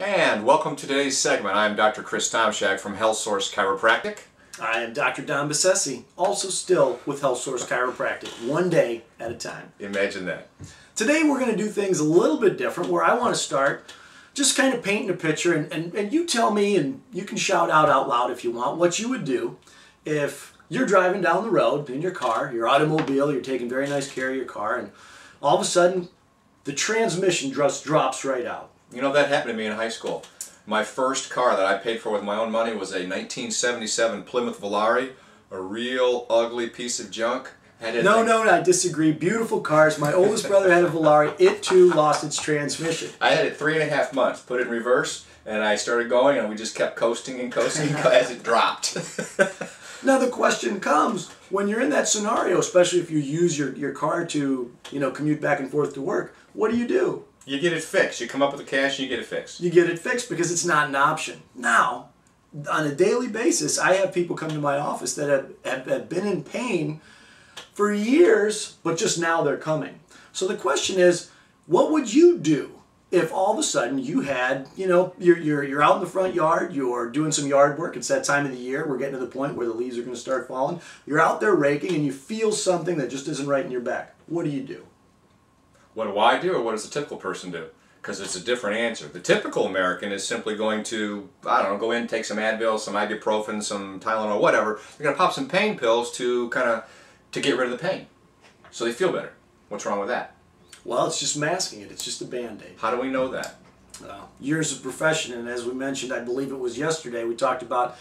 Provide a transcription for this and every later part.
And welcome to today's segment. I'm Dr. Chris Tomczak from Health Source Chiropractic. I am Dr. Don Bessesi, also still with Health Source Chiropractic, one day at a time. Imagine that. Today we're going to do things a little bit different, where I want to start just kind of painting a picture, and you tell me, and you can shout out loud if you want, what you would do if you're driving down the road in your car, your automobile, you're taking very nice care of your car, and all of a sudden the transmission just drops right out. You know, that happened to me in high school. My first car that I paid for with my own money was a 1977 Plymouth Volare, a real ugly piece of junk. No, I disagree. Beautiful cars. My oldest brother had a Volare. It too lost its transmission. I had it 3.5 months, put it in reverse, and I started going, and we just kept coasting and coasting as it dropped. Now the question comes, when you're in that scenario, especially if you use your car to, commute back and forth to work, what do? You get it fixed. You come up with the cash and you get it fixed. You get it fixed because it's not an option. Now, on a daily basis, I have people come to my office that have been in pain for years, but just now they're coming. So the question is, what would you do if all of a sudden you had, you're out in the front yard, you're doing some yard work, it's that time of the year, we're getting to the point where the leaves are going to start falling, you're out there raking and you feel something that just isn't right in your back. What do? What do I do, or what does the typical person do? Because it's a different answer. The typical American is simply going to, go in, take some Advil, some ibuprofen, some Tylenol, whatever. They're going to pop some pain pills to get rid of the pain, so they feel better. What's wrong with that? Well, it's just masking it. It's just a Band-Aid. How do we know that? Years of profession, and as we mentioned, I believe it was yesterday, we talked about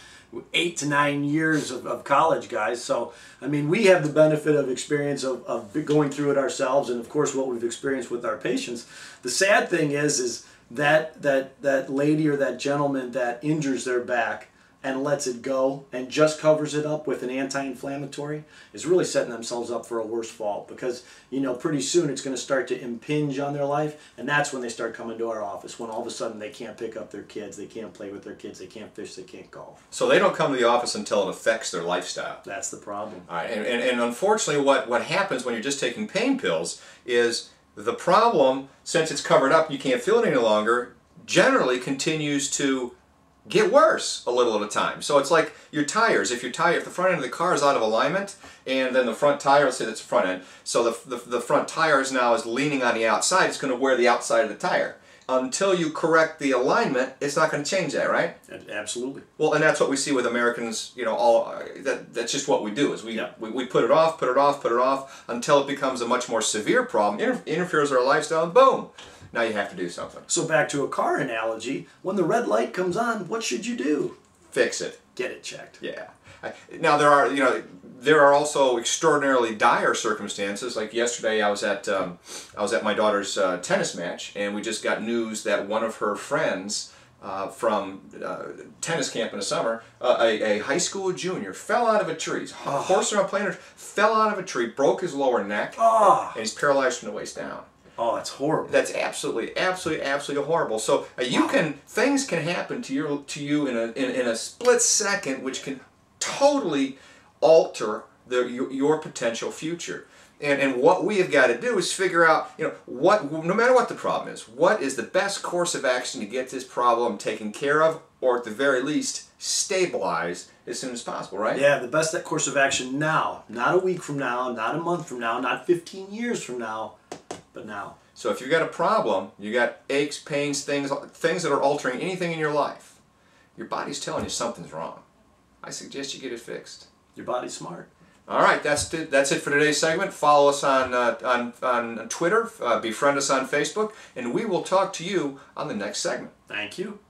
8 to 9 years of college, guys. So, we have the benefit of experience of going through it ourselves, and of course what we've experienced with our patients. The sad thing is that lady or that gentleman that injures their back and lets it go and just covers it up with an anti-inflammatory is really setting themselves up for a worse fall, because pretty soon it's going to start to impinge on their life, and that's when they start coming to our office, when all of a sudden they can't pick up their kids, they can't play with their kids, they can't fish, they can't golf. So they don't come to the office until it affects their lifestyle. That's the problem. All right, and unfortunately what happens when you're just taking pain pills is the problem, since it's covered up, you can't feel it any longer, generally continues to get worse a little at a time. So it's like your tires. If the front end of the car is out of alignment, and then the front tire, let's say that's the front end, so the front tire is now leaning on the outside, it's going to wear the outside of the tire. Until you correct the alignment, it's not going to change that, right? Absolutely. Well, and that's what we see with Americans, that's just what we do, is we put it off until it becomes a much more severe problem, interferes with our lifestyle, and boom! Now you have to do something. So back to a car analogy, when the red light comes on, what should you do? Fix it. Get it checked. Yeah. Now there are also extraordinarily dire circumstances. Like yesterday, I was at my daughter's tennis match, and we just got news that one of her friends from tennis camp in the summer, a high school junior, fell out of a tree. Horse around playing, fell out of a tree, broke his lower neck, and he's paralyzed from the waist down. Oh, that's horrible. That's absolutely horrible. So things can happen to you in a split second, which can totally alter your potential future. And what we have got to do is figure out, no matter what the problem is, what is the best course of action to get this problem taken care of, or at the very least stabilized as soon as possible, right? Yeah, the best course of action now, not a week from now, not a month from now, not 15 years from now, but now. So if you've got a problem, you got aches, pains, things that are altering anything in your life, your body's telling you something's wrong. I suggest you get it fixed. Your body's smart. All right, that's it for today's segment. Follow us on Twitter, befriend us on Facebook, and we will talk to you on the next segment. Thank you.